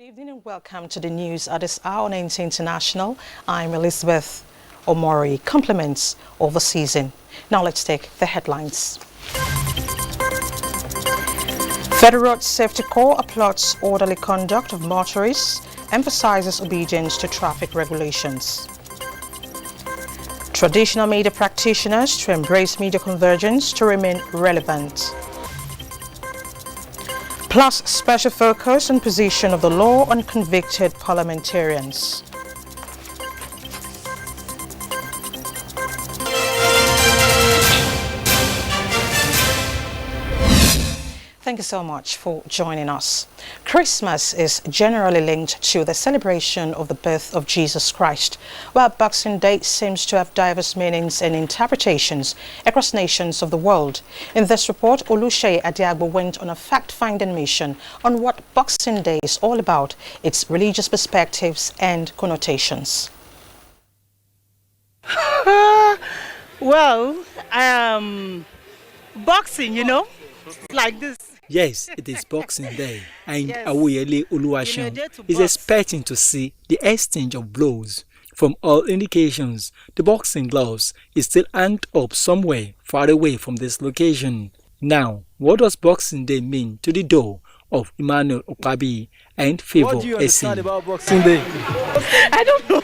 Good evening and welcome to the news at this hour on NT International. I'm Elizabeth Omori. Compliments of the season. Now let's take the headlines. Federal Road Safety Corps applauds orderly conduct of motorists, emphasizes obedience to traffic regulations. Traditional media practitioners to embrace media convergence to remain relevant. Plus special focus on position of the law on convicted parliamentarians. Thank you so much for joining us. Christmas is generally linked to the celebration of the birth of Jesus Christ, while Boxing Day seems to have diverse meanings and interpretations across nations of the world. In this report, Oluseyi Adiagbo went on a fact-finding mission on what Boxing Day is all about, its religious perspectives and connotations. Well, boxing, like this. Yes, it is Boxing Day, and Yes. Awuyele Oluwaseun Day to is box. expecting to see the exchange of blows. From all indications, the boxing gloves is still hanged up somewhere far away from this location. Now, what does Boxing Day mean to the door of Emmanuel Okabi and Favour What do you understand Esi? about Boxing Day? I don't know.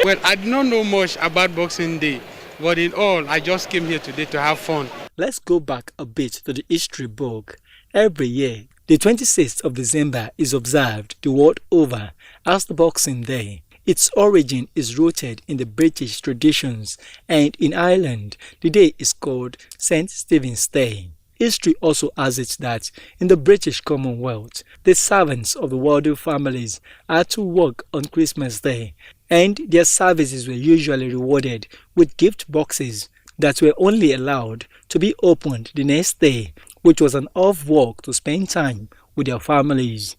Well, I do not know much about Boxing Day, but in all, I just came here today to have fun. Let's go back a bit to the history book. Every year, the 26th of December is observed the world over as the Boxing Day. Its origin is rooted in the British traditions, and in Ireland, the day is called St. Stephen's Day. History also has it that in the British Commonwealth, the servants of the Waldo families had to work on Christmas Day, and their services were usually rewarded with gift boxes that were only allowed to be opened the next day, which was an off work to spend time with their families.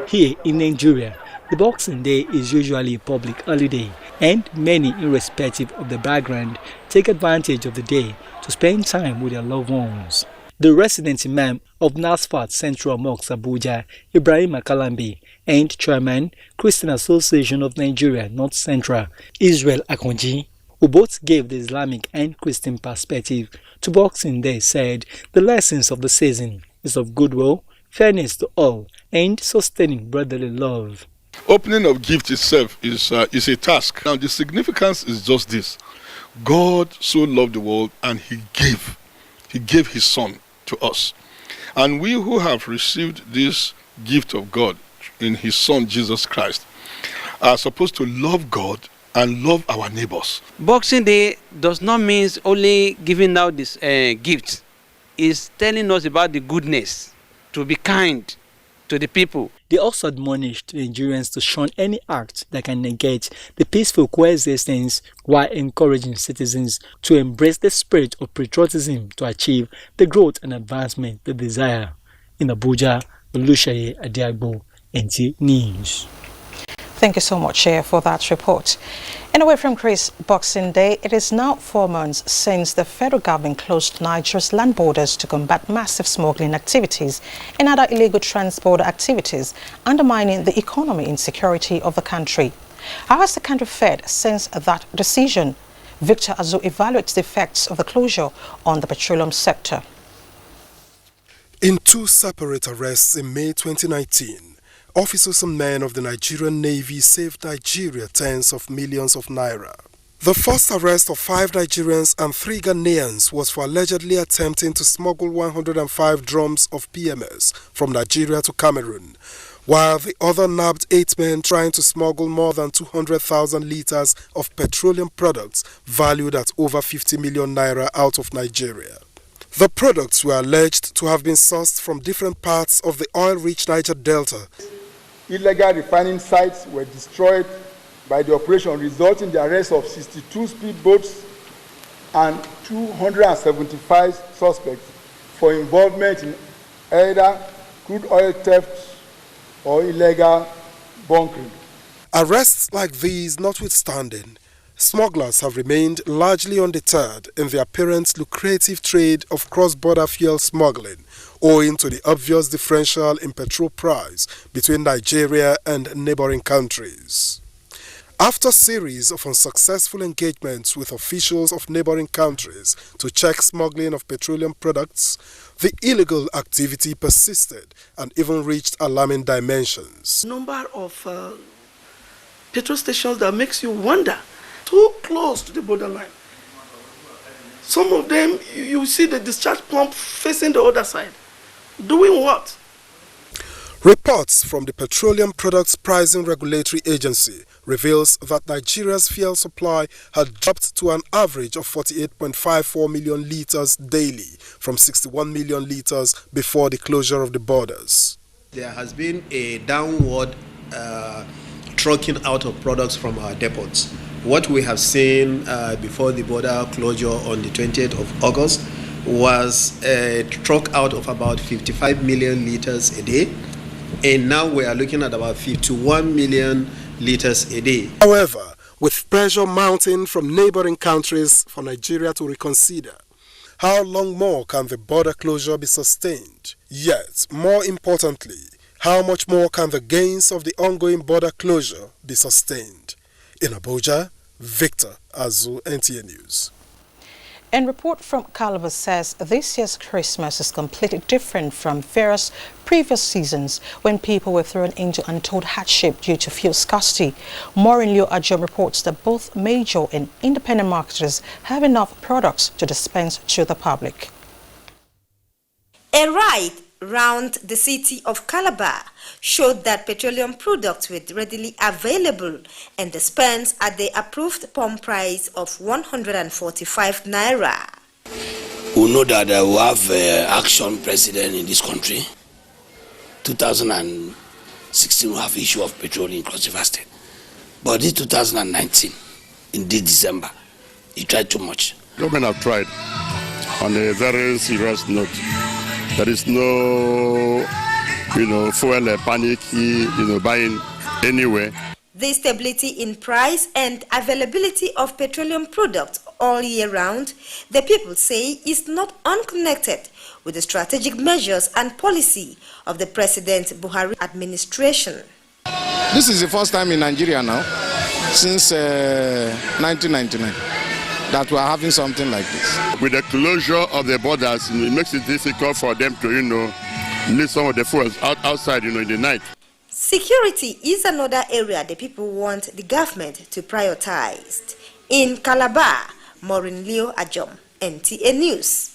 Here in Nigeria, the Boxing Day is usually a public holiday, and many, irrespective of the background, take advantage of the day to spend time with their loved ones. The resident imam of Nasfat Central Mosque Abuja, Ibrahim Akalambi, and chairman, Christian Association of Nigeria North Central, Israel Akonji, who both gave the Islamic and Christian perspective to Boxing Day, said the lessons of the season is of goodwill, fairness to all, and sustaining brotherly love. Opening of gift itself is a task. Now the significance is just this: God so loved the world and He gave His Son to us, and we who have received this gift of God in His Son Jesus Christ are supposed to love God and love our neighbors. Boxing Day does not mean only giving out this gift. It's telling us about the goodness, to be kind to the people. They also admonished Nigerians to shun any act that can negate the peaceful coexistence, while encouraging citizens to embrace the spirit of patriotism to achieve the growth and advancement they desire. In Abuja, Oluseyi Adiagbo, NT News. Thank you so much for that report. And away from Boxing Day, it is now 4 months since the federal government closed Nigeria's land borders to combat massive smuggling activities and other illegal transport activities, undermining the economic insecurity of the country. How has the country fared since that decision? Victor Azu evaluates the effects of the closure on the petroleum sector. In two separate arrests in May 2019, officers and men of the Nigerian Navy saved Nigeria tens of millions of naira. The first arrest of 5 Nigerians and 3 Ghanaians was for allegedly attempting to smuggle 105 drums of PMS from Nigeria to Cameroon, while the other nabbed 8 men trying to smuggle more than 200,000 litres of petroleum products valued at over 50 million naira out of Nigeria. The products were alleged to have been sourced from different parts of the oil-rich Niger Delta. Illegal refining sites were destroyed by the operation, resulting in the arrest of 62 speedboats and 275 suspects for involvement in either crude oil theft or illegal bunkering. Arrests like these notwithstanding, Smugglers have remained largely undeterred in the apparent lucrative trade of cross-border fuel smuggling, owing to the obvious differential in petrol price between Nigeria and neighboring countries. After a series of unsuccessful engagements with officials of neighboring countries to check smuggling of petroleum products, the illegal activity persisted and even reached alarming dimensions. Number of petrol stations that makes you wonder, too close to the borderline. Some of them, you see the discharge pump facing the other side. Doing what? Reports from the Petroleum Products Pricing Regulatory Agency reveals that Nigeria's fuel supply had dropped to an average of 48.54 million litres daily from 61 million litres before the closure of the borders. There has been a downward trucking out of products from our depots. What we have seen before the border closure on the 20th of August was a truck out of about 55 million litres a day, and now we are looking at about 51 million litres a day. However, with pressure mounting from neighboring countries for Nigeria to reconsider, how long more can the border closure be sustained? Yet, more importantly, how much more can the gains of the ongoing border closure be sustained? In Abuja, Victor Azu, NTA News. A report from Calabar says this year's Christmas is completely different from various previous seasons when people were thrown into untold hardship due to fuel scarcity. Maureen Leo Ajom reports that both major and independent marketers have enough products to dispense to the public. A ride round the city of Calabar showed that petroleum products were readily available and dispensed at the approved pump price of 145 naira. We know that we have action president in this country. 2016 we have issue of petrol in Cross River State. But this 2019, in this December, he tried too much. Government have tried on a very serious note. There is no, fuel panic, buying anywhere. The stability in price and availability of petroleum products all year round, the people say, is not unconnected with the strategic measures and policy of the President Buhari administration. This is the first time in Nigeria now, since 1999. that we are having something like this. With the closure of the borders, it makes it difficult for them to, leave some of the fuels outside, in the night. Security is another area the people want the government to prioritize. In Calabar, Maureen Leo Ajom, NTA News.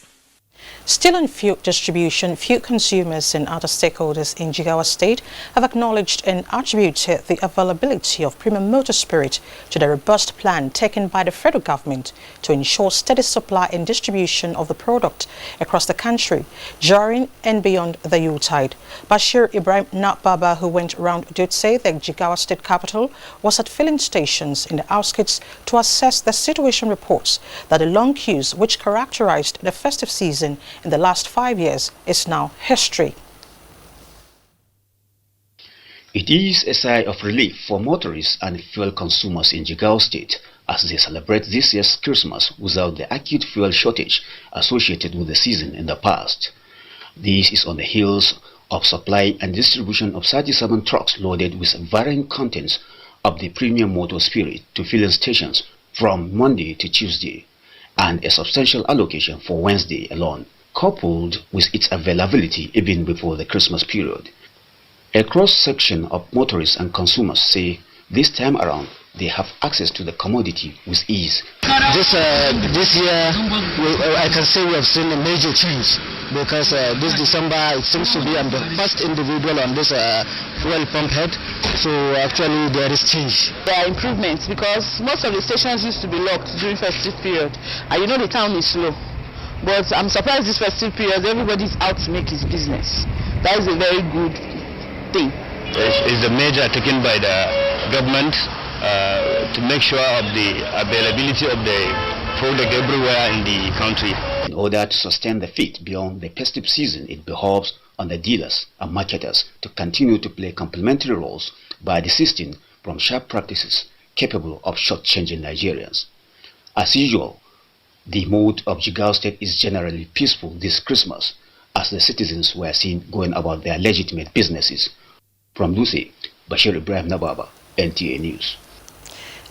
Still on fuel distribution, fuel consumers and other stakeholders in Jigawa State have acknowledged and attributed the availability of premium motor spirit to the robust plan taken by the federal government to ensure steady supply and distribution of the product across the country during and beyond the Yuletide. Bashir Ibrahim Nakbaba, who went around, did say that Jigawa State capital was at filling stations in the outskirts to assess the situation. Reports that the long queues which characterized the festive season in the last 5 years is now history. It is a sigh of relief for motorists and fuel consumers in Jigawa State as they celebrate this year's Christmas without the acute fuel shortage associated with the season in the past. This is on the heels of supply and distribution of 37 trucks loaded with varying contents of the premium motor spirit to filling stations from Monday to Tuesday, and a substantial allocation for Wednesday alone, coupled with its availability even before the Christmas period. A cross-section of motorists and consumers say this time around they have access to the commodity with ease. This year, I can say we have seen a major change because this December it seems to be I'm the first individual on this fuel pump head, so actually there is change. There are improvements because most of the stations used to be locked during festive period, and the town is slow. But I'm surprised this festive period everybody's out to make his business. That is a very good thing. It's a measure taken by the government to make sure of the availability of the product everywhere in the country. In order to sustain the feat beyond the festive season, it behoves on the dealers and marketers to continue to play complementary roles by desisting from sharp practices capable of shortchanging Nigerians. As usual, the mood of Jigawa State is generally peaceful this Christmas, as the citizens were seen going about their legitimate businesses. From Lucy, Bashir Ibrahim Nababa, NTA News.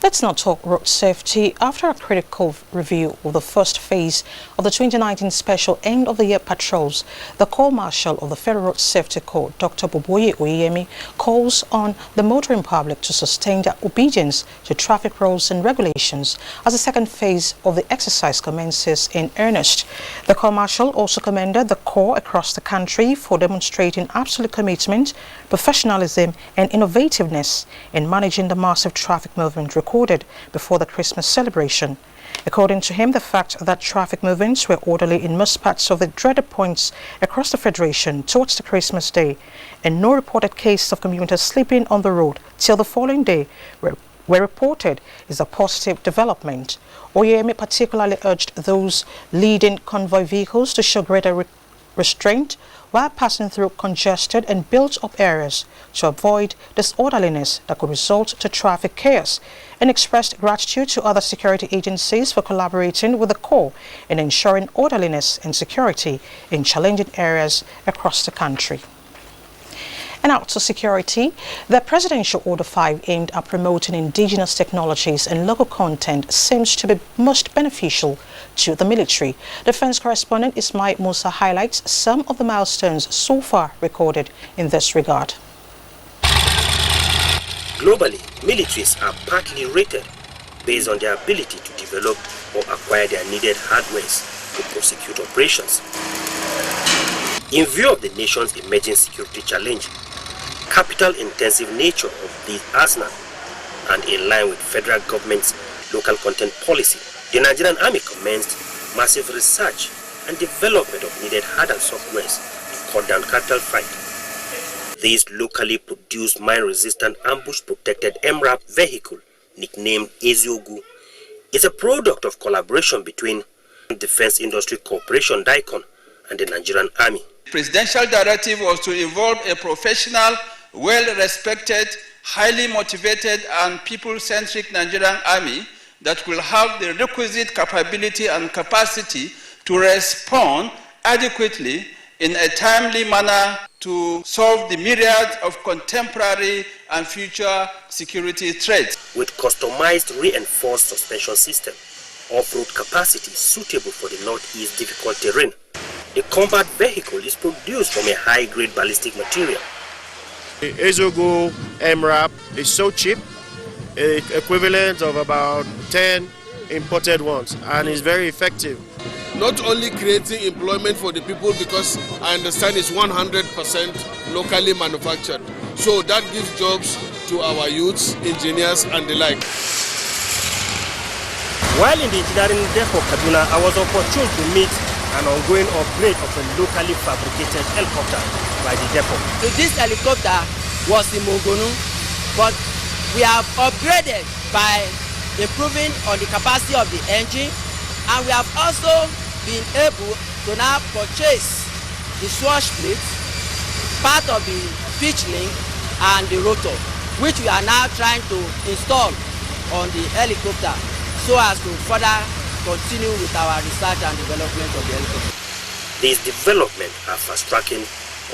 Let's now talk road safety. After a critical review of the first phase of the 2019 special end-of-the-year patrols, the Corps Marshal of the Federal Road Safety Corps, Dr. Boboye Oyemi, calls on the motoring public to sustain their obedience to traffic rules and regulations as the second phase of the exercise commences in earnest. The Corps Marshal also commended the Corps across the country for demonstrating absolute commitment, professionalism and innovativeness in managing the massive traffic movement recorded before the Christmas celebration. According to him, the fact that traffic movements were orderly in most parts of the dreaded points across the Federation towards the Christmas day and no reported cases of commuters sleeping on the road till the following day were reported is a positive development. Oyemi particularly urged those leading convoy vehicles to show greater restraint while passing through congested and built-up areas to avoid disorderliness that could result to traffic chaos, and expressed gratitude to other security agencies for collaborating with the Corps in ensuring orderliness and security in challenging areas across the country. And out to security, the Presidential Order 5 aimed at promoting indigenous technologies and local content seems to be most beneficial to the military. Defense correspondent Ismail Musa highlights some of the milestones so far recorded in this regard. Globally, militaries are partly rated based on their ability to develop or acquire their needed hardwares to prosecute operations. In view of the nation's emerging security challenge, capital-intensive nature of the arsenal, and in line with federal government's local content policy, the Nigerian Army commenced massive research and development of needed hard and softwares to cut down capital flight. This locally produced mine-resistant ambush-protected MRAP vehicle, nicknamed Eziogu, is a product of collaboration between Defense Industry Corporation (DICON) and the Nigerian Army. The presidential directive was to involve a professional, well-respected, highly motivated and people-centric Nigerian Army that will have the requisite capability and capacity to respond adequately in a timely manner to solve the myriad of contemporary and future security threats. With customized reinforced suspension system, off-road capacity suitable for the northeast difficult terrain, the combat vehicle is produced from a high-grade ballistic material. The Eziogu MRAP is so cheap, equivalent of about 10 imported ones, and is very effective. Not only creating employment for the people, because I understand it's 100% locally manufactured. So that gives jobs to our youths, engineers and the like. While in the engineering depot Kaduna, I was opportune to meet an ongoing upgrade of a locally fabricated helicopter by the depot. So this helicopter was in Mogonu, but we have upgraded by improving on the capacity of the engine, and we have also been able to now purchase the swash plate, part of the pitch link and the rotor, which we are now trying to install on the helicopter so as to further continue with our research and development of the helicopter. These developments are fast-tracking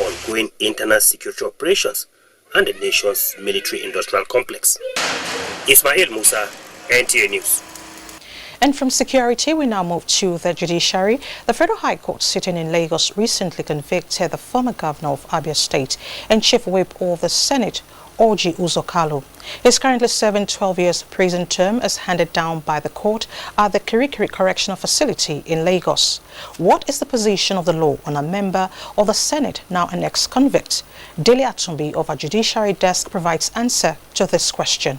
ongoing internal security operations and the nation's military-industrial complex. Ismail Musa, NTA News. And from security, we now move to the judiciary. The Federal High Court sitting in Lagos recently convicted the former governor of Abia State and chief whip of the Senate, Orji Uzor-Kalu. He is currently serving 12 years prison term as handed down by the court at the Kirikiri Correctional Facility in Lagos. What is the position of the law on a member of the Senate, now an ex-convict? Dele Atumbi of our Judiciary Desk provides answer to this question.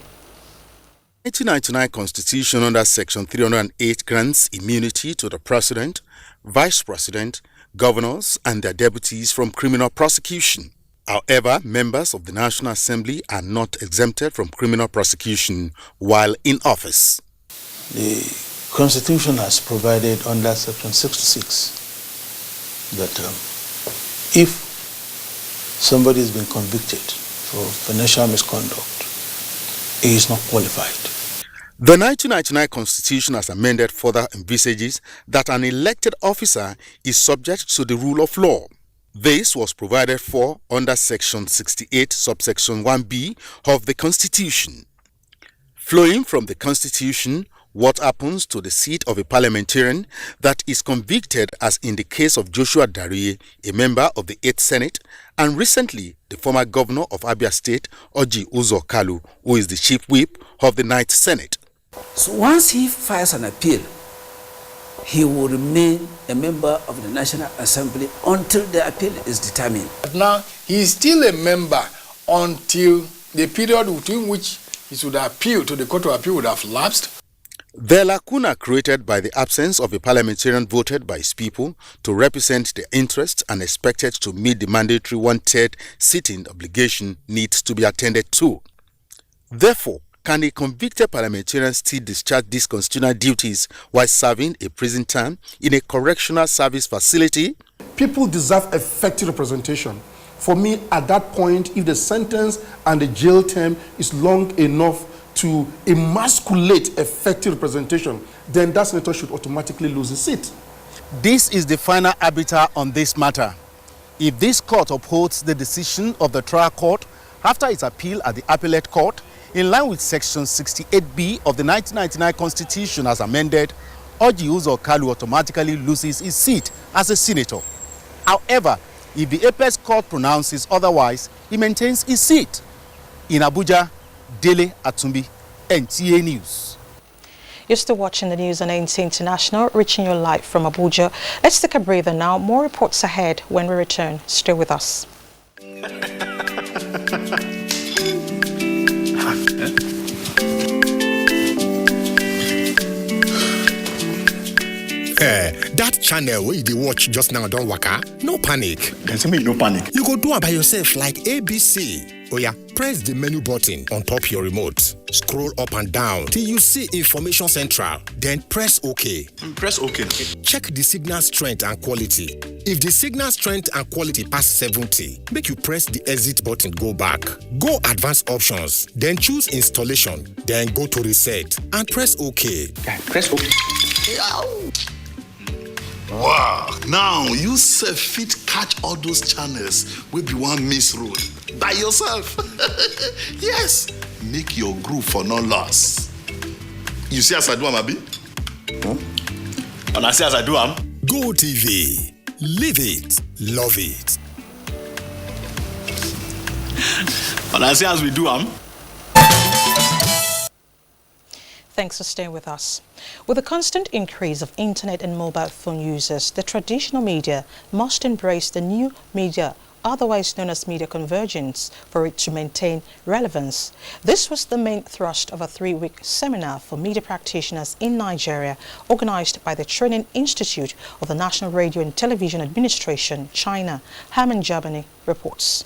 1999 Constitution under Section 308 grants immunity to the President, Vice President, governors and their deputies from criminal prosecution. However, members of the National Assembly are not exempted from criminal prosecution while in office. The Constitution has provided under Section 66 that if somebody has been convicted for financial misconduct, he is not qualified The 1999 Constitution as amended further envisages that an elected officer is subject to the rule of law. This was provided for under Section 68, subsection 1b of the Constitution. Flowing from the Constitution, what happens to the seat of a parliamentarian that is convicted, as in the case of Joshua Dariye, a member of the 8th Senate, and recently the former governor of Abia State, Orji Uzor Kalu, who is the chief whip of the 9th Senate. So once he files an appeal, he will remain a member of the National Assembly until the appeal is determined. Now, he is still a member until the period within which he should appeal to the Court of Appeal would have lapsed. The lacuna created by the absence of a parliamentarian voted by his people to represent their interests and expected to meet the mandatory 1/3 sitting obligation needs to be attended to. Therefore, can a convicted parliamentarian still discharge these constitutional duties while serving a prison term in a correctional service facility? People deserve effective representation. For me, at that point, if the sentence and the jail term is long enough to emasculate effective representation, then that senator should automatically lose his seat. This is the final arbiter on this matter. If this court upholds the decision of the trial court after its appeal at the appellate court, in line with Section 68B of the 1999 Constitution as amended, Orji Uzor Kalu automatically loses his seat as a senator. However, if the apex court pronounces otherwise, he maintains his seat. In Abuja, Dele Atumbi, NTA News. You're still watching the news on NTA International, reaching you live from Abuja. Let's take a breather now. More reports ahead when we return. Stay with us. That channel where you watch just now don't waka, no panic. Can you no panic? You go do it by yourself like ABC. Oh yeah, press the menu button on top your remote. Scroll up and down till you see Information Central. Then press OK. Press OK. Check the signal strength and quality. If the signal strength and quality pass 70, make you press the exit button, go back. Go advanced options, then choose installation, then go to reset and press OK. Press OK. Wow, now you sef fit catch all those channels wey be one miss road by yourself. Yes, make your group for no loss. You see as I do am, abi? And I see as I do am. Go TV, live it, love it. And I see as we do am. Thanks for staying with us. With the constant increase of internet and mobile phone users, the traditional media must embrace the new media, otherwise known as media convergence, for it to maintain relevance. This was the main thrust of a 3-week seminar for media practitioners in Nigeria, organized by the Training Institute of the National Radio and Television Administration, China. Herman Jabani reports.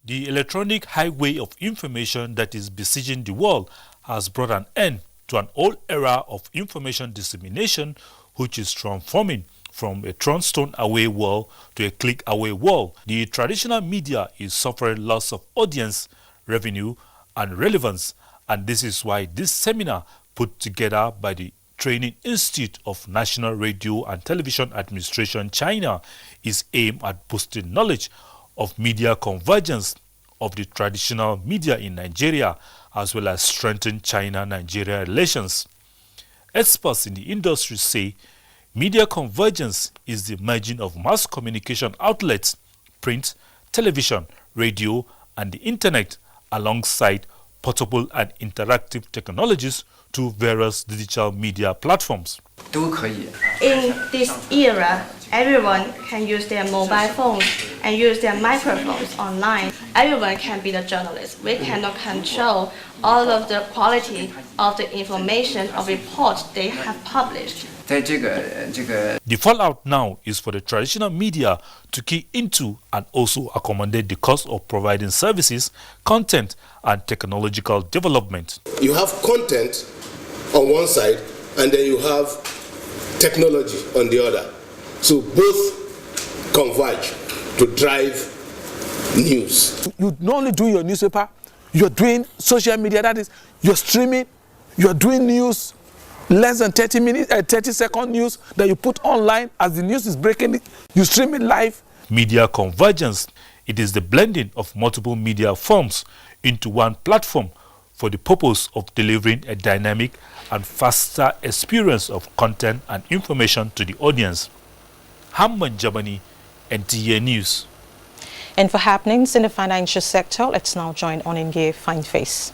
The electronic highway of information that is besieging the world has brought an end to an old era of information dissemination, which is transforming from a turnstone-away world to a click-away world. The traditional media is suffering loss of audience, revenue, and relevance, and this is why this seminar, put together by the Training Institute of National Radio and Television Administration, China, is aimed at boosting knowledge of media convergence of the traditional media in Nigeria, as well as strengthen China-Nigeria relations. Experts in the industry say media convergence is the merging of mass communication outlets, print, television, radio, and the internet, alongside portable and interactive technologies to various digital media platforms. In this era, everyone can use their mobile phones and use their microphones online. Everyone can be the journalist. We cannot control all of the quality of the information or reports they have published. The fallout now is for the traditional media to key into and also accommodate the cost of providing services, content, and technological development. You have content on one side, and then you have technology on the other. So both converge to drive news. You not only do your newspaper, you're doing social media, that is, you're streaming, You are doing news, less than 30-second news that you put online as the news is breaking. You stream it live. Media convergence. It is the blending of multiple media forms into one platform for the purpose of delivering a dynamic and faster experience of content and information to the audience. Hamman Jabani, NTA News. And for happenings in the financial sector, let's now join Onengie Fineface.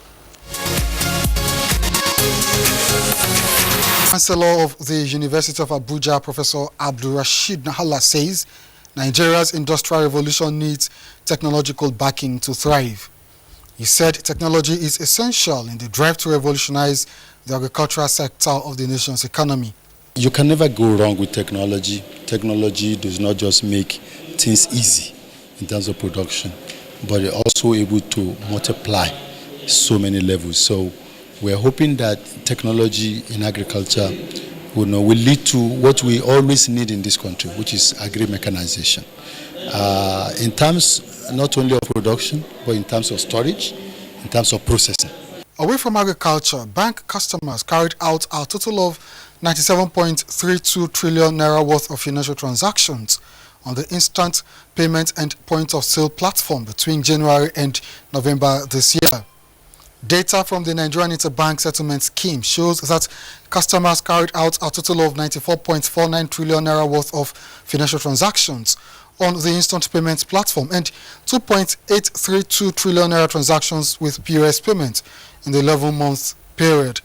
Chancellor of the University of Abuja, Professor Abdul Rashid Nahala, says Nigeria's industrial revolution needs technological backing to thrive. He said technology is essential in the drive to revolutionize the agricultural sector of the nation's economy. You can never go wrong with technology. Technology does not just make things easy in terms of production, but it's also able to multiply so many levels. So we're hoping that technology in agriculture will lead to what we always need in this country, which is agri-mechanization. In terms not only of production, but in terms of storage, in terms of processing. Away from agriculture, bank customers carried out a total of 97.32 trillion naira worth of financial transactions on the instant payment and point of sale platform between January and November this year. Data from the Nigerian Interbank Settlement Scheme shows that customers carried out a total of 94.49 trillion naira worth of financial transactions on the instant payments platform and 2.832 trillion naira transactions with POS payments in the 11-month period.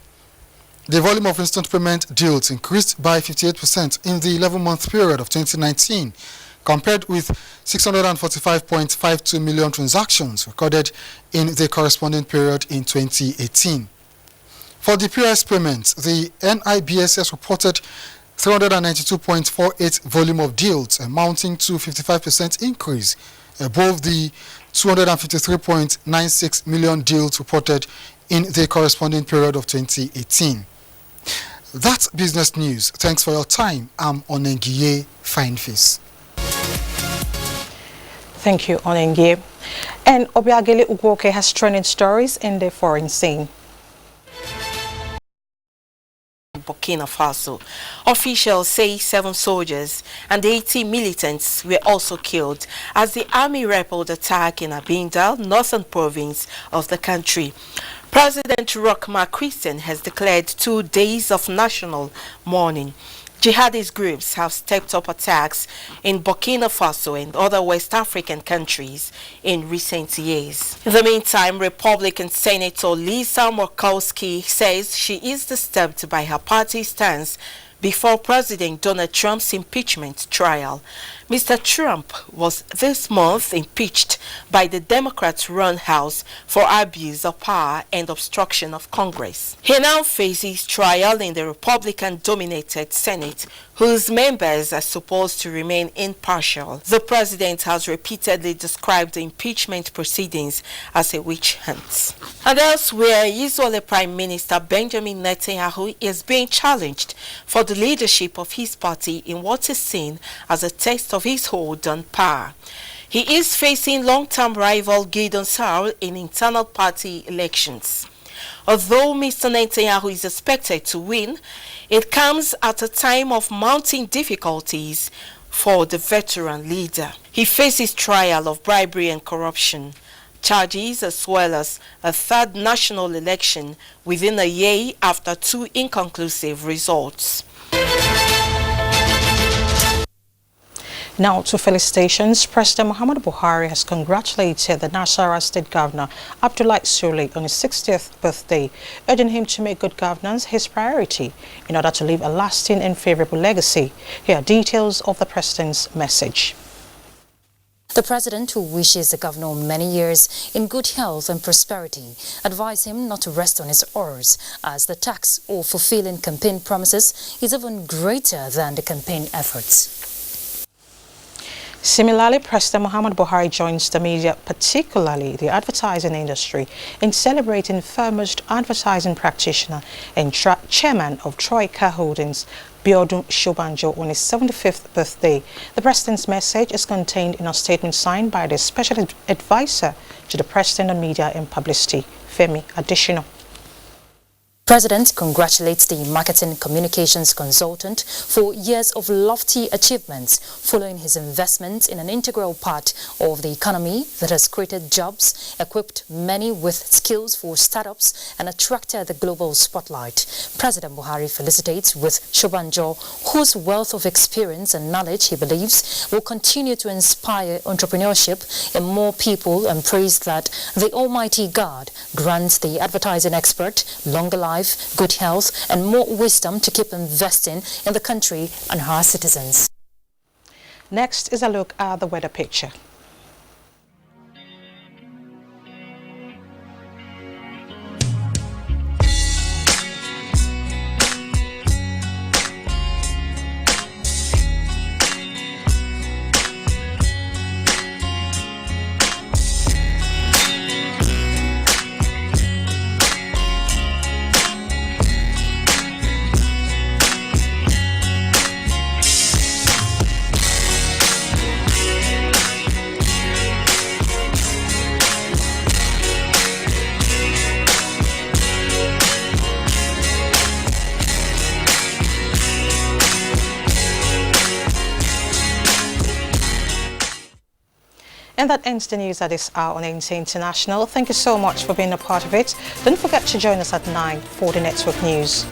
The volume of instant payment deals increased by 58% in the 11-month period of 2019, compared with 645.52 million transactions recorded in the corresponding period in 2018. For the POS payments, the NIBSS reported 392.48 volume of deals, amounting to 55% increase above the 253.96 million deals reported in the corresponding period of 2018. That's business news. Thanks for your time. I'm Onengie Fineface. Thank you, Onengie. And Obiageli Ugwoke has trending stories in the foreign scene. Burkina Faso. Officials say 7 soldiers and 80 militants were also killed as the army repelled attack in Abinda, northern province of the country. President Roch Marc Christian has declared 2 days of national mourning. Jihadist groups have stepped up attacks in Burkina Faso and other West African countries in recent years. In the meantime, Republican Senator Lisa Murkowski says she is disturbed by her party's stance before President Donald Trump's impeachment trial. Mr. Trump was this month impeached by the Democrat-run House for abuse of power and obstruction of Congress. He now faces trial in the Republican-dominated Senate, whose members are supposed to remain impartial. The president has repeatedly described the impeachment proceedings as a witch hunt. And elsewhere, Israeli Prime Minister Benjamin Netanyahu is being challenged for the leadership of his party in what is seen as a test of his hold on power. He is facing long-term rival Gideon Sa'ar in internal party elections. Although Mr. Netanyahu is expected to win, it comes at a time of mounting difficulties for the veteran leader. He faces trial of bribery and corruption charges, as well as a 3rd national election within a year after 2 inconclusive results. Now to felicitations. President Muhammadu Buhari has congratulated the Nasarawa State Governor Abdullahi Sule on his 60th birthday, urging him to make good governance his priority in order to leave a lasting and favorable legacy. Here are details of the president's message. The president, who wishes the governor many years in good health and prosperity, advised him not to rest on his oars, as the task of fulfilling campaign promises is even greater than the campaign efforts. Similarly, President Muhammadu Buhari joins the media, particularly the advertising industry, in celebrating foremost advertising practitioner and chairman of Troika Holdings, Biodun Shobanjo, on his 75th birthday. The president's message is contained in a statement signed by the special advisor to the president on media and publicity, Femi Adesina. President congratulates the marketing communications consultant for years of lofty achievements following his investment in an integral part of the economy that has created jobs, equipped many with skills for startups, and attracted the global spotlight. President Buhari felicitates with Shobanjo, whose wealth of experience and knowledge he believes will continue to inspire entrepreneurship in more people, and praised that the Almighty God grants the advertising expert longer life, good health, and more wisdom to keep investing in the country and her citizens. Next is a look at the weather picture. And that ends the news at this hour on NT International. Thank you so much for being a part of it. Don't forget to join us at 9 for the network news.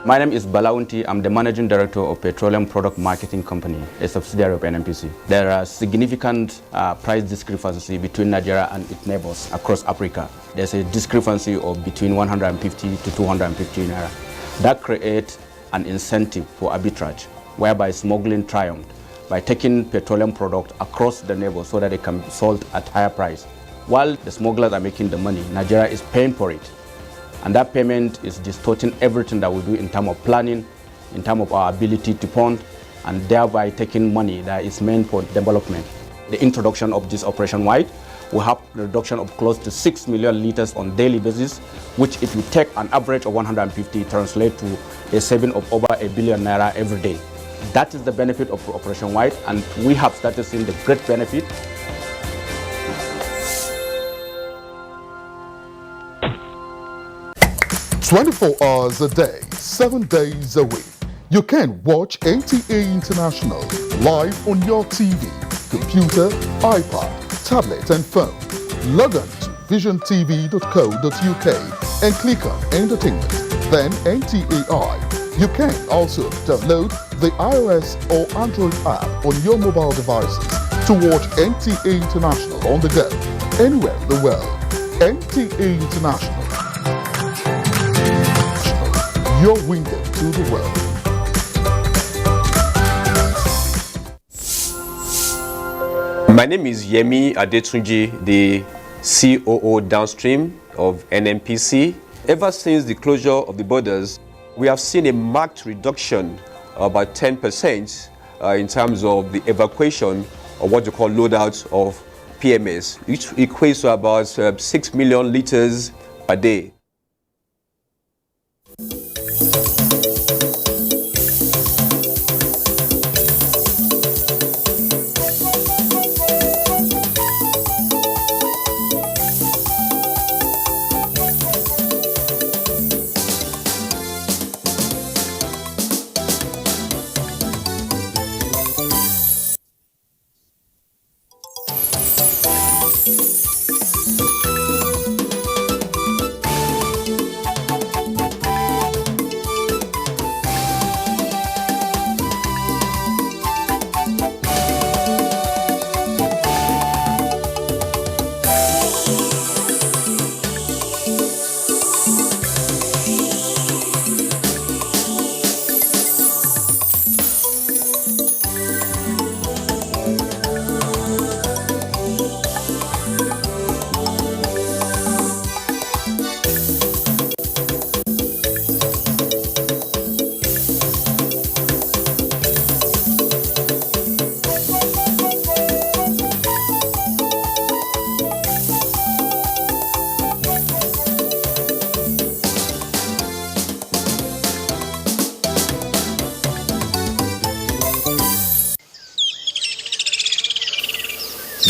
My name is Balaunti. I'm the Managing Director of Petroleum Product Marketing Company, a subsidiary of NNPC. There are significant price discrepancy between Nigeria and its neighbors across Africa. There's a discrepancy of between 150 to 250 naira. That creates an incentive for arbitrage, whereby smuggling triumphed by taking petroleum product across the neighbors so that they can be sold at higher price. While the smugglers are making the money, Nigeria is paying for it. And that payment is distorting everything that we do in terms of planning, in terms of our ability to fund, and thereby taking money that is meant for development. The introduction of this Operation White will have a reduction of close to 6 million liters on daily basis, which if you take an average of 150, translate to a saving of over 1 billion naira every day. That is the benefit of Operation White, and we have started seeing the great benefit. 24 hours a day, 7 days a week. You can watch NTA International live on your TV, computer, iPad, tablet and phone. Log on to visiontv.co.uk and click on Entertainment, then NTAI. You can also download the iOS or Android app on your mobile devices to watch NTA International on the go, anywhere in the world. NTA International, your window to the world. My name is Yemi Adetunji, the COO downstream of NNPC. Ever since the closure of the borders, we have seen a marked reduction of about 10% in terms of the evacuation of what you call loadouts of PMS, which equates to about 6 million liters per day.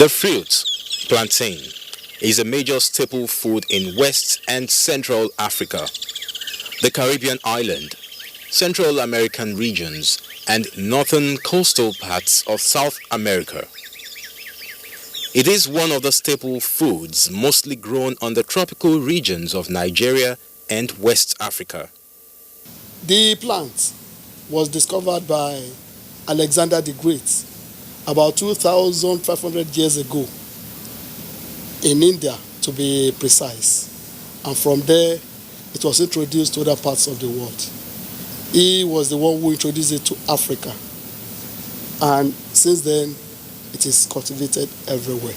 The fruit, plantain, is a major staple food in West and Central Africa, the Caribbean island, Central American regions, and northern coastal parts of South America. It is one of the staple foods mostly grown on the tropical regions of Nigeria and West Africa. The plant was discovered by Alexander the Great about 2,500 years ago in India, to be precise. And from there, it was introduced to other parts of the world. He was the one who introduced it to Africa. And since then, it is cultivated everywhere.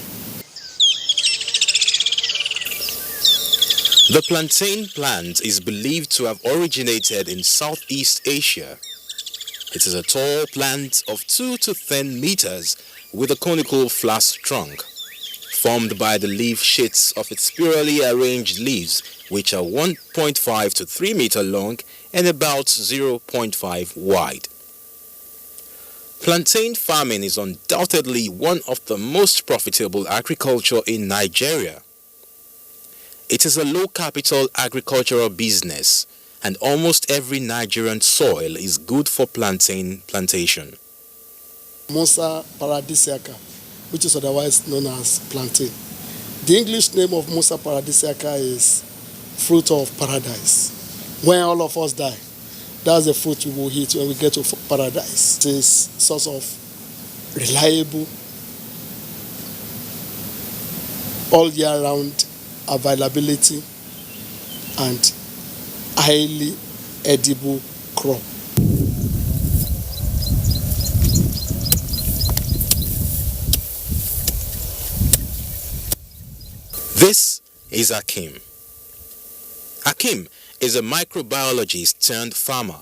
The plantain plant is believed to have originated in Southeast Asia. It is a tall plant of 2 to 10 meters with a conical flask trunk, formed by the leaf sheaths of its spirally arranged leaves, which are 1.5 to 3 meter long and about 0.5 wide. Plantain farming is undoubtedly one of the most profitable agriculture in Nigeria. It is a low-capital agricultural business, and almost every Nigerian soil is good for plantain plantation. Musa paradisiaca, which is otherwise known as plantain. The English name of Musa paradisiaca is fruit of paradise. When all of us die, that's the fruit we will eat when we get to paradise. It is source of reliable, all year round availability and highly edible crop. This is Akim. Akim is a microbiologist turned farmer.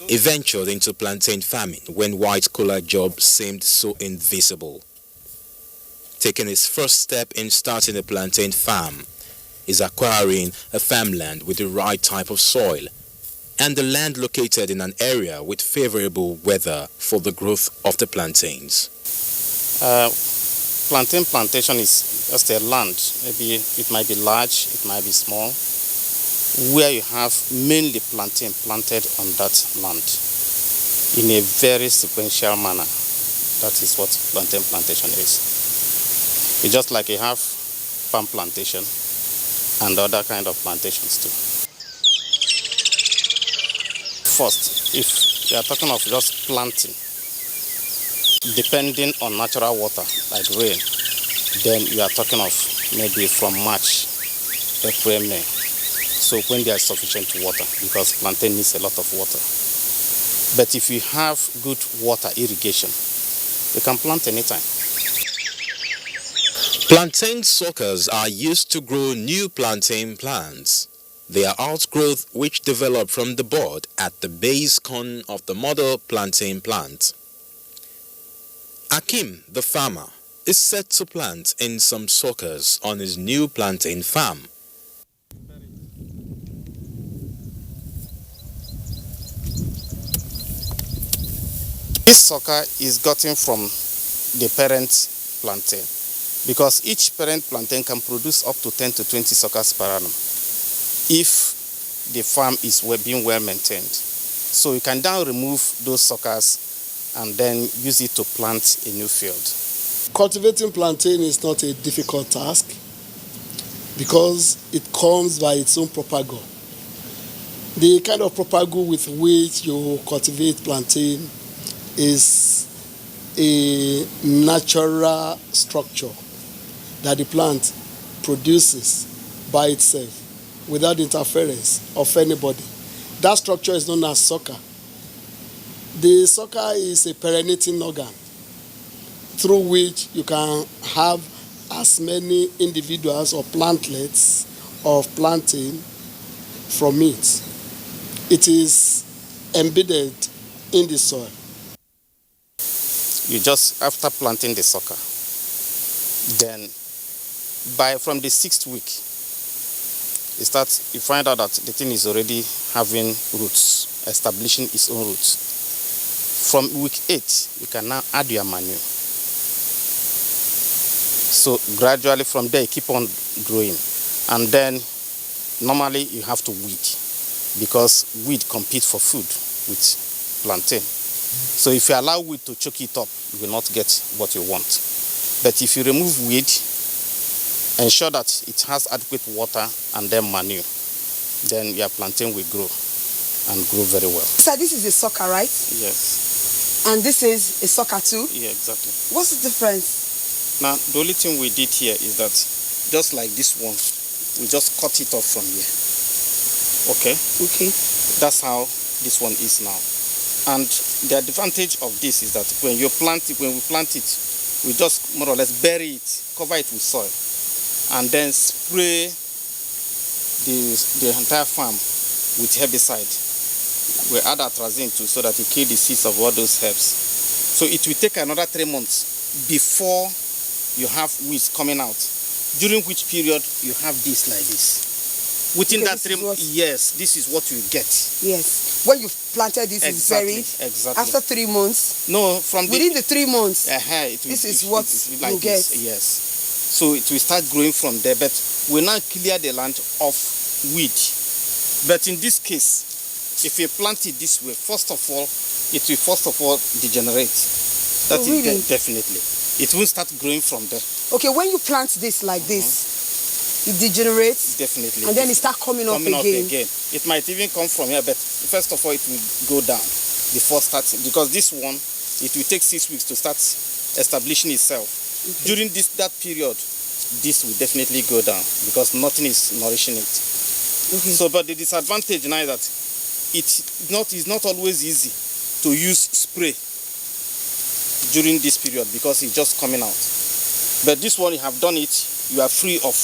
He ventured into plantain farming when white-collar jobs seemed so invisible. Taking his first step in starting a plantain farm is acquiring a farmland with the right type of soil and the land located in an area with favorable weather for the growth of the plantains. Plantain plantation is just a land. Maybe it might be large, it might be small, where you have mainly plantain planted on that land in a very sequential manner. That is what plantain plantation is. It's just like you have palm plantation and other kind of plantations too. First, if you are talking of just planting, depending on natural water like rain, then you are talking of maybe from March, April, May. So when there is sufficient water, because plantain needs a lot of water. But if you have good water irrigation, you can plant anytime. Plantain suckers are used to grow new plantain plants. They are outgrowth which develop from the bud at the base cone of the mother plantain plant. Akim, the farmer, is set to plant in some suckers on his new plantain farm. This sucker is gotten from the parent plantain, because each parent plantain can produce up to 10 to 20 suckers per annum if the farm is being well maintained. So you can now remove those suckers and then use it to plant a new field. Cultivating plantain is not a difficult task because it comes by its own propago. The kind of propago with which you cultivate plantain is a natural structure that the plant produces by itself without interference of anybody. That structure is known as sucker. The sucker is a perennating organ through which you can have as many individuals or plantlets of plantain from it. It is embedded in the soil. You just, after planting the sucker, then from the 6th week, you find out that the thing is already having roots, establishing its own roots. From week 8, you can now add your manure. So gradually from there, you keep on growing. And then normally you have to weed because weed competes for food with plantain. So if you allow weed to choke it up, you will not get what you want. But if you remove weed, ensure that it has adequate water and then manure, then your plantain will grow and grow very well. So this is a sucker, right? Yes. And this is a sucker too? Yeah, exactly. What's the difference? Now, the only thing we did here is that, just like this one, we just cut it off from here. Okay? Okay. That's how this one is now. And the advantage of this is that when we plant it, we just more or less bury it, cover it with soil, and then spray the entire farm with herbicide. We add atrazine too so that it kills the seeds of all those herbs. So it will take another 3 months before you have weeds coming out, during which period you have this like this. Within that 3 months, yes, this is what you get. Yes. When you've planted this, is buried. Exactly. After 3 months? No, from within the 3 months. This is what like you get. Yes. So it will start growing from there, but we now clear the land of weed. But in this case, if you plant it this way, first of all degenerate. That is really? Definitely. It will start growing from there. Okay, when you plant this like this, it degenerates. Definitely. And then it starts coming up again. It might even come from here, but first of all, it will go down before starting. Because this one, it will take 6 weeks to start establishing itself. Okay. During that period, this will definitely go down because nothing is nourishing it. Okay. So, but the disadvantage now is that it's not always easy to use spray during this period because it's just coming out. But this one, you have done it, you are free of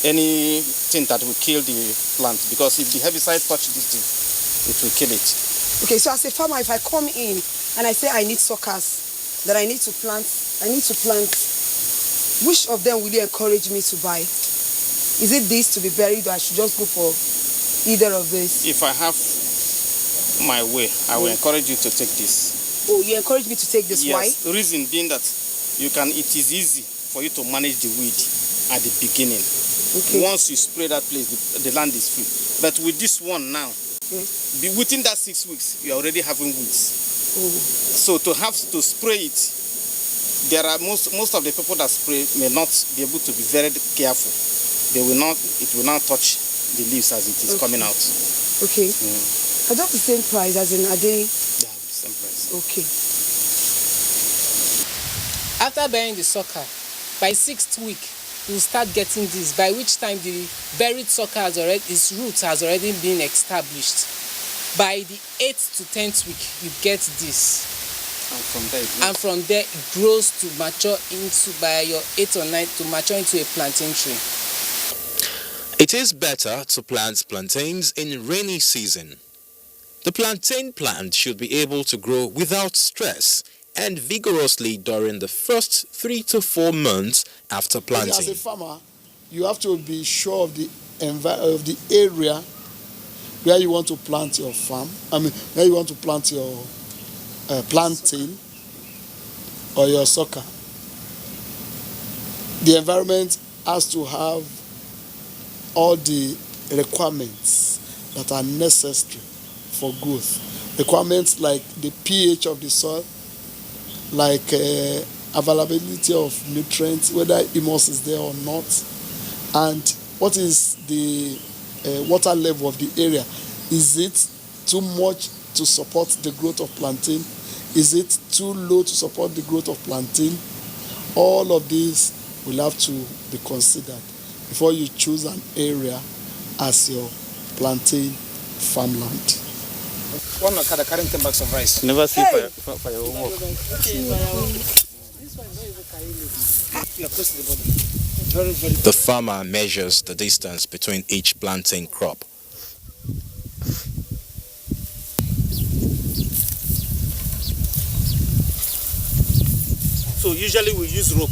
anything that will kill the plant, because if the herbicide touches this thing, it will kill it. Okay, so as a farmer, if I come in and I say I need suckers that I need to plant, which of them will you encourage me to buy? Is it this to be buried, or I should just go for either of these? If I have my way, I will encourage you to take this. Oh, you encourage me to take this? Yes. Why? The reason being that it is easy for you to manage the weed at the beginning. Okay. Once you spray that place, the land is free. But with this one now, within that 6 weeks, you are already having weeds. Oh. So to have to spray it, there are most of the people that spray may not be able to be very careful. It will not touch the leaves as it is coming out. Okay. Are they the same price as in are they? Yeah, the same price. Okay. After burying the sucker, by 6th week, you start getting this, by which time the buried sucker its roots has already been established. By the 8th to 10th week, you get this. And from there it grows to mature into, by your 8th or 9th, to mature into a plantain tree. It is better to plant plantains in rainy season. The plantain plant should be able to grow without stress and vigorously during the first 3 to 4 months after planting. As a farmer, you have to be sure of the area where you want to plant your farm. Where you want to plant your plantain or your sucker. The environment has to have all the requirements that are necessary for growth. Requirements like the pH of the soil, like availability of nutrients, whether humus is there or not, and what is the water level of the area. Is it too much to support the growth of plantain? Is it too low to support the growth of plantain? All of these will have to be considered before you choose an area as your plantain farmland. One Okada carrying 10 bags of rice. Never see for your own work. You are close to the body. Very. The farmer measures the distance between each plantain crop. So usually we use rope.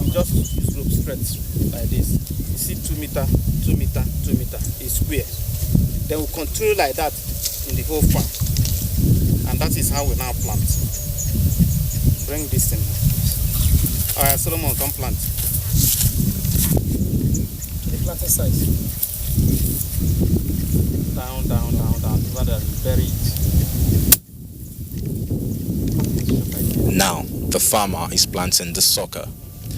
We just use rope straight like this. You see 2 meter, 2 meter, 2 meter. It's square. Then we continue like that in the whole farm. And that is how we now plant. Bring this thing. All right, Solomon, come plant. The planting size. Down, down, down, down. Rather bury it. Now, the farmer is planting the sucker.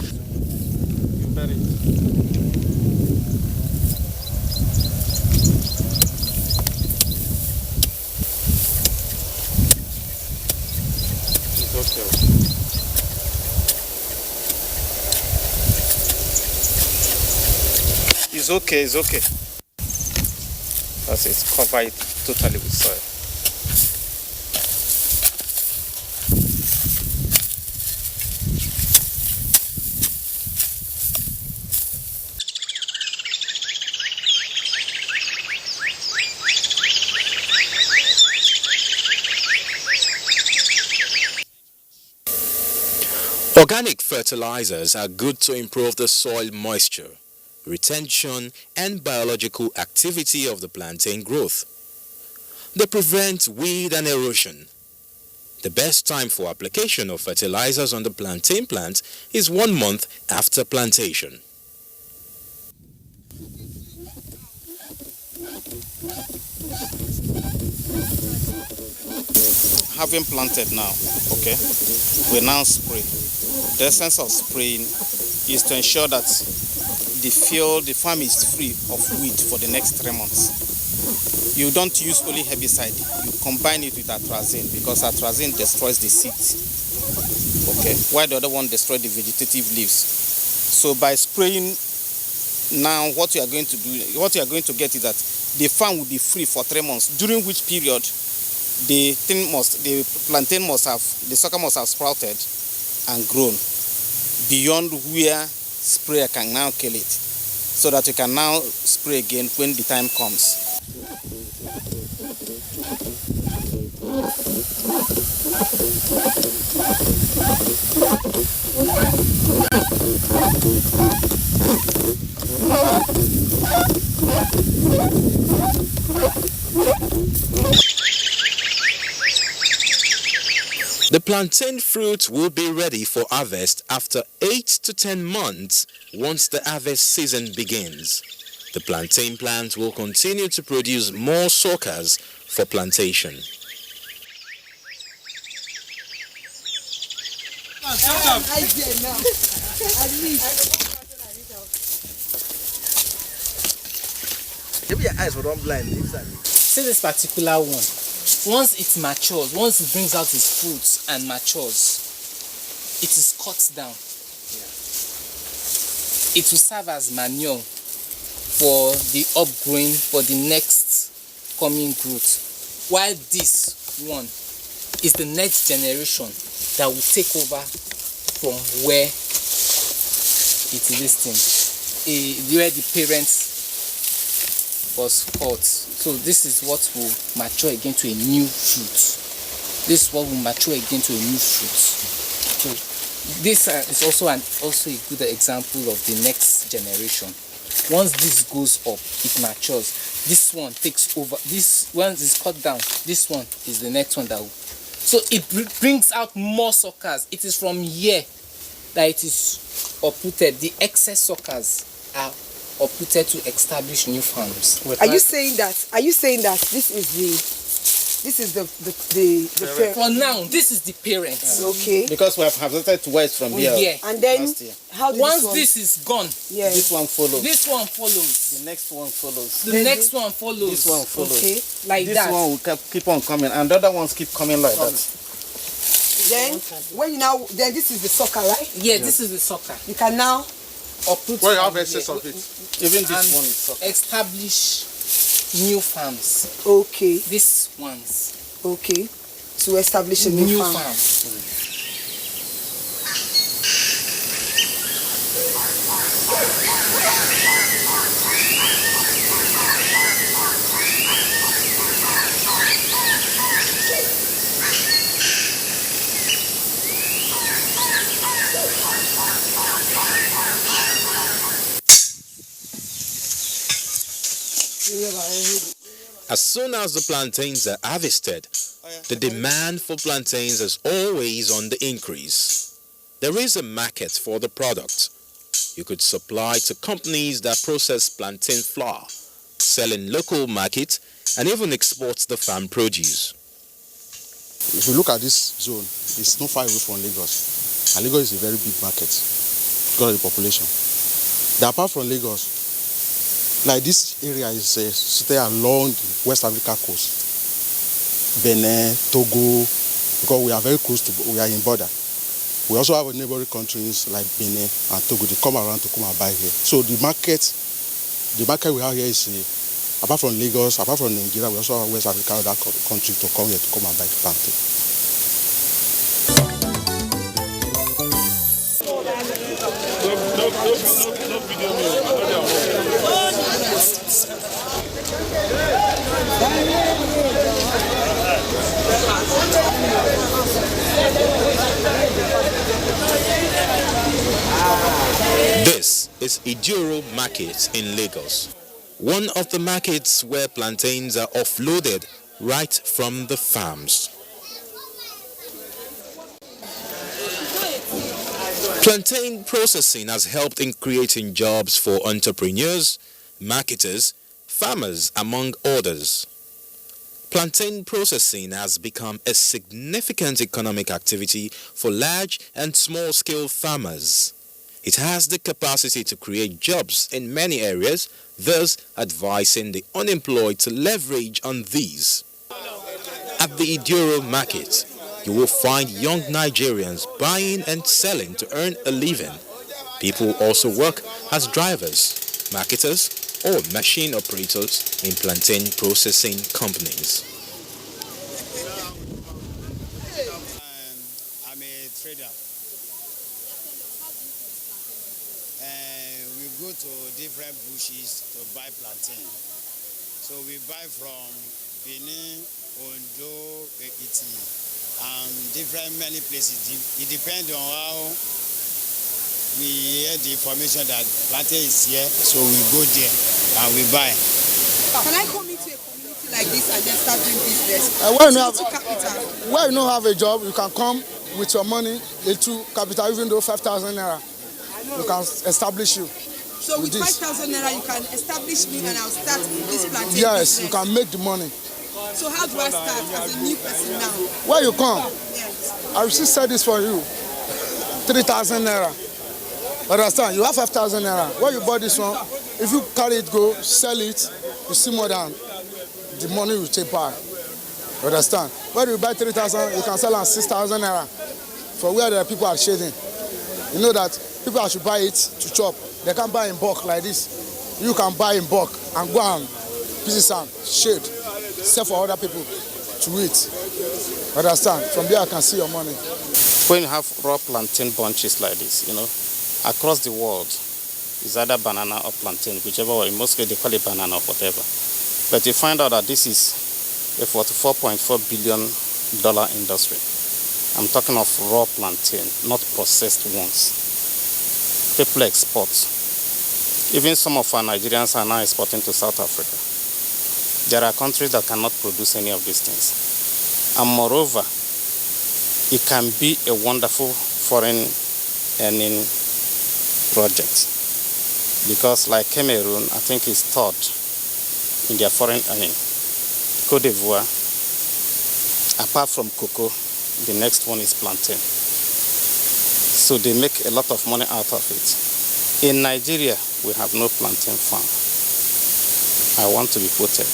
You bury it. It's okay. It's okay, it's okay. That's it, cover it totally with soil. Organic fertilizers are good to improve the soil moisture, retention, and biological activity of the plantain growth. They prevent weed and erosion. The best time for application of fertilizers on the plantain plant is 1 month after plantation. Having planted now, okay, we now spray. The essence of spraying is to ensure that the farm is free of weed for the next 3 months. You don't use only herbicide, you combine it with atrazine because atrazine destroys the seeds, okay, while the other one destroys the vegetative leaves. So by spraying now, what you are going to get is that the farm will be free for 3 months, during which period the sucker must have sprouted and grown beyond where sprayer can now kill it, so that you can now spray again when the time comes. The plantain fruit will be ready for harvest after 8 to 10 months once the harvest season begins. The plantain plant will continue to produce more suckers for plantation. See this particular one. Once it matures, once it brings out its fruits and matures, it is cut down. It will serve as manure for the upgrowing, for the next coming growth. While this one is the next generation that will take over from where it is this thing, where the parents was caught. So this is what will mature again to a new fruit. This is what will mature again to a new fruit. So this is also a good example of the next generation. Once this goes up, it matures. This one takes over. This once is cut down. This one is the next one that will. So it brings out more suckers. It is from here that it is uprooted. The excess suckers are uprooted to establish new farms. Are you saying that this is the parent? For now, this is the parents. Okay. Because we have harvested twice from here. Yeah. And then last year. how did once this is gone, this one follows. This one follows. The next one follows. The next one follows. This one follows. Okay. Like this that. This one will keep on coming, and the other ones keep coming like that. Then then this is the sucker, right? Yeah, this is the sucker. You can now uproot. Well, you have excess of it. Even this one is sucker. Establish new farms. Okay. These ones. Okay. To establish a new farm. As soon as the plantains are harvested, the demand for plantains is always on the increase. There is a market for the product. You could supply to companies that process plantain flour, sell in local markets, and even export the farm produce. If you look at this zone, it's not far away from Lagos. And Lagos is a very big market because of the population. Then apart from Lagos, like this area is stay along the West Africa coast. Benin, Togo, because we are very close to, we are in border. We also have neighboring countries like Benin and Togo. They come around to come and buy here. So the market we have here is, apart from Lagos, apart from Nigeria, we also have West Africa, other countries to come here to come and buy the plantain. This is Iduro Market in Lagos, one of the markets where plantains are offloaded right from the farms. Plantain processing has helped in creating jobs for entrepreneurs, marketers, farmers, among others. Plantain processing has become a significant economic activity for large and small-scale farmers. It has the capacity to create jobs in many areas, thus advising the unemployed to leverage on these. At the Iduro market, you will find young Nigerians buying and selling to earn a living. People also work as drivers, marketers, or machine operators in plantain processing companies. I'm a trader. We go to different bushes to buy plantain. So we buy from Benin, Ondo, Ekiti, and many places. It depends on how we hear the information that plantain is here, so we go there and we buy. Can I come into a community like this and then start doing business? Where you don't have a job, you can come with your money, little capital, even though 5,000 naira, you can establish you. So with 5,000 naira, you can establish me and I'll start this plantain Yes, business. you can make the money. So how do I start as a new person now? Where you come, Yes. I will still sell this for you, 3,000 naira. Understand? You have 5,000 naira. Where you bought this one, if you carry it, go sell it, you see more than the money you take back. Understand? Where you buy 3,000, you can sell on 6,000 naira for where the people are shading. You know that people should buy it to chop. They can't buy in bulk like this. You can buy in bulk and go and pieces and shade, sell for other people to eat. Understand? From there I can see your money. When you have raw plantain bunches like this, across the world, it's either banana or plantain, whichever way. Mostly they call it banana or whatever. But you find out that this is a $44.4 billion industry. I'm talking of raw plantain, not processed ones. People export. Even some of our Nigerians are now exporting to South Africa. There are countries that cannot produce any of these things. And moreover, it can be a wonderful foreign earning project. Because like Cameroon, I think is third in their foreign earning. Cote d'Ivoire, apart from cocoa, the next one is plantain. So they make a lot of money out of it. In Nigeria, we have no plantain farm. I want to be quoted.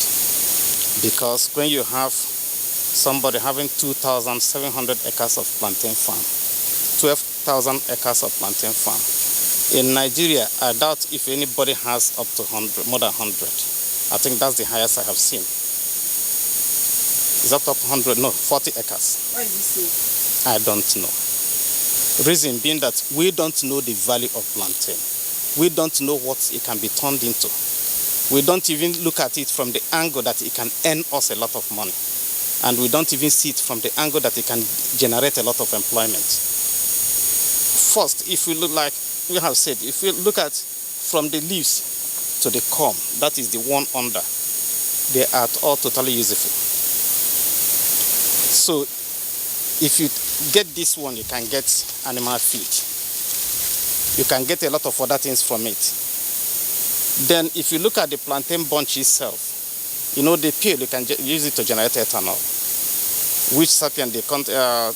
Because when you have somebody having 2,700 acres of plantain farm, 12,000 acres of plantain farm, in Nigeria, I doubt if anybody has up to 100, more than 100. I think that's the highest I have seen. Is that up 100? No, 40 acres. Why is it so? I don't know. Reason being that we don't know the value of plantain. We don't know what it can be turned into. We don't even look at it from the angle that it can earn us a lot of money. And we don't even see it from the angle that it can generate a lot of employment. First, if we look like we have said, if you look at from the leaves to the corm, that is the one under, they are all totally useful. So If you get this one, you can get animal feed. You can get a lot of other things from it. Then if you look at the plantain bunch itself, you know, the peel, you can use it to generate ethanol, which Sapien,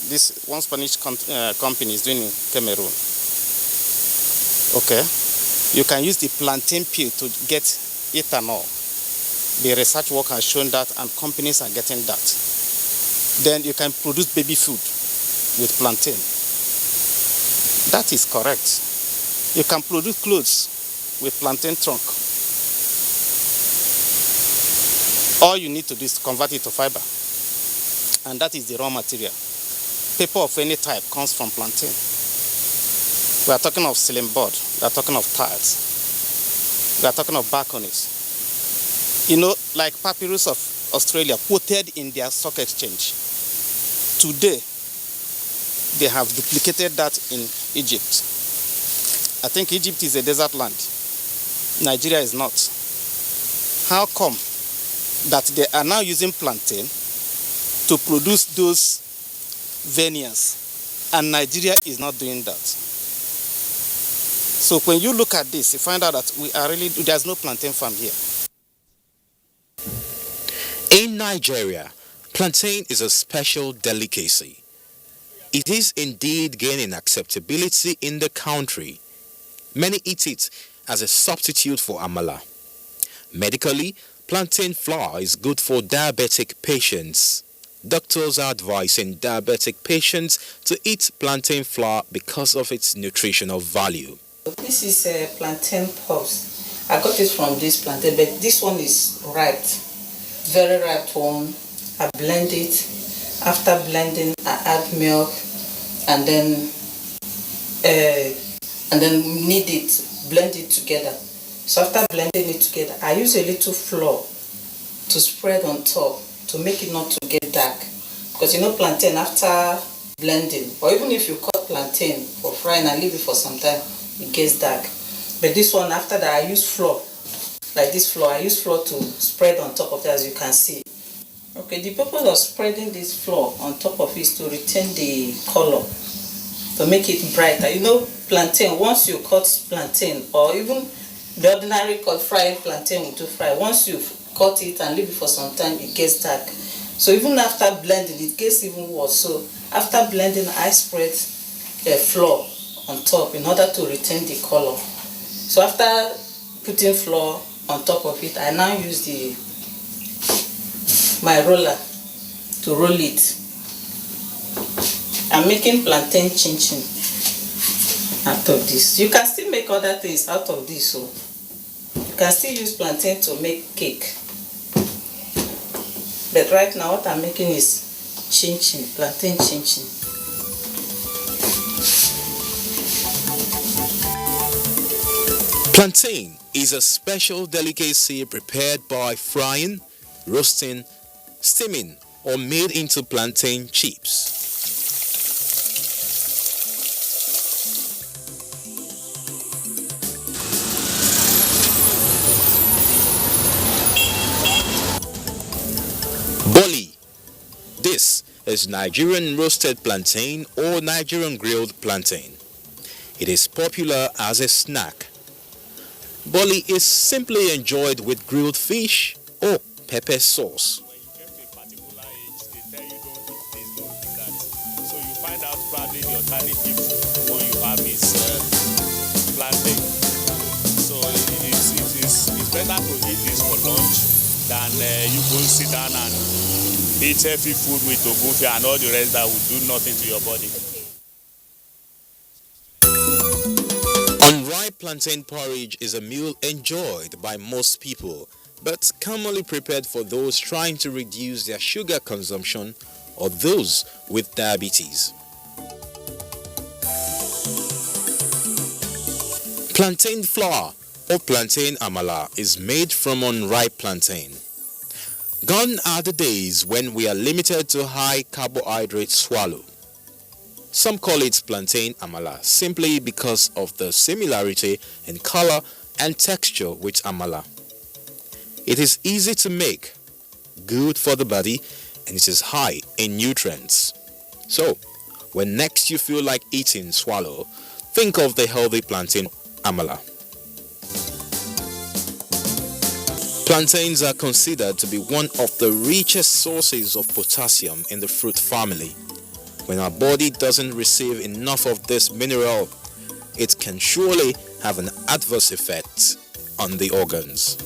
this one Spanish company is doing in Cameroon. Okay. You can use the plantain peel to get ethanol. The research work has shown that, and companies are getting that. Then you can produce baby food with plantain. That is correct. You can produce clothes with plantain trunk. All you need to do is convert it to fiber. And that is the raw material. Paper of any type comes from plantain. We are talking of ceiling board. We are talking of tiles. We are talking of balconies. You know, like papyrus of Australia, quoted in their stock exchange. Today, they have duplicated that in Egypt. I think Egypt is a desert land. Nigeria is not. How come that they are now using plantain to produce those veneers and Nigeria is not doing that? So when you look at this, you find out that there's no plantain farm here. In Nigeria, plantain is a special delicacy. It is indeed gaining acceptability in the country. Many eat it as a substitute for amala. Medically, plantain flour is good for diabetic patients. Doctors are advising diabetic patients to eat plantain flour because of its nutritional value. This is a plantain pulse. I got it from this plantain, but this one is ripe, very ripe one. I blend it. After blending, I add milk, and then knead it, blend it together. So after blending it together, I use a little flour to spread on top to make it not to get dark. Because you know plantain, after blending, or even if you cut plantain for frying and leave it for some time, it gets dark. But this one, after that, I use flour, like this flour. I use flour to spread on top of that, as you can see. Okay, the purpose of spreading this flour on top of it is to retain the color, to make it brighter. You know, plantain, once you cut plantain, or even the ordinary cut fried plantain will do fry, once you cut it and leave it for some time, it gets dark. So even after blending, it gets even worse. So after blending, I spread flour on top in order to retain the color. So after putting flour on top of it, I now use my roller to roll it. I'm making plantain chin-chin out of this. You can still make other things out of this. So you can still use plantain to make cake. But right now what I'm making is chin-chin, plantain chin-chin. Plantain is a special delicacy prepared by frying, roasting, steaming, or made into plantain chips. Boli. This is Nigerian roasted plantain or Nigerian grilled plantain. It is popular as a snack. Boli is simply enjoyed with grilled fish or pepper sauce. When you get to a particular age, they tell you don't eat this, don't eat that. So you find out probably the alternative one you have is plantain. So it's better to eat this for lunch than you go sit down and eat heavy food with ogunfe and all the rest that will do nothing to your body. Unripe plantain porridge is a meal enjoyed by most people, but commonly prepared for those trying to reduce their sugar consumption or those with diabetes. Plantain flour or plantain amala is made from unripe plantain. Gone are the days when we are limited to high carbohydrate swallow. Some call it plantain amala simply because of the similarity in color and texture with amala. It is easy to make, good for the body, and it is high in nutrients. So, when next you feel like eating swallow, think of the healthy plantain amala. Plantains are considered to be one of the richest sources of potassium in the fruit family. When our body doesn't receive enough of this mineral, it can surely have an adverse effect on the organs.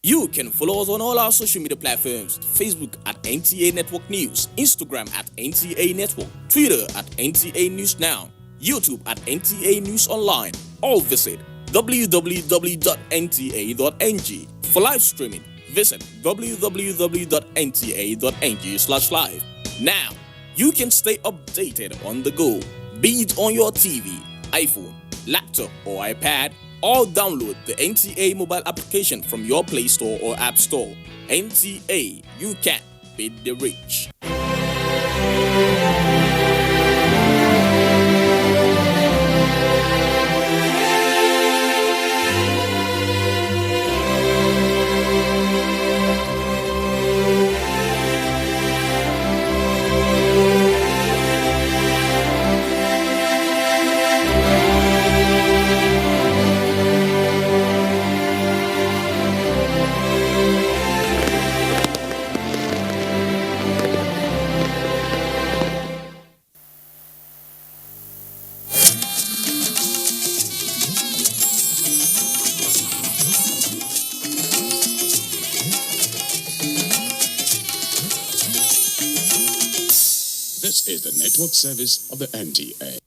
You can follow us on all our social media platforms: Facebook at NTA Network News, Instagram at NTA Network, Twitter at NTA News Now, YouTube at NTA News Online. Or visit www.nta.ng. For live streaming, visit www.nta.ng/live. Now, you can stay updated on the go, be it on your TV, iPhone, laptop, or iPad, or download the NTA mobile application from your Play Store or App Store. NTA, you can beat the rich. This is the network service of the NTA.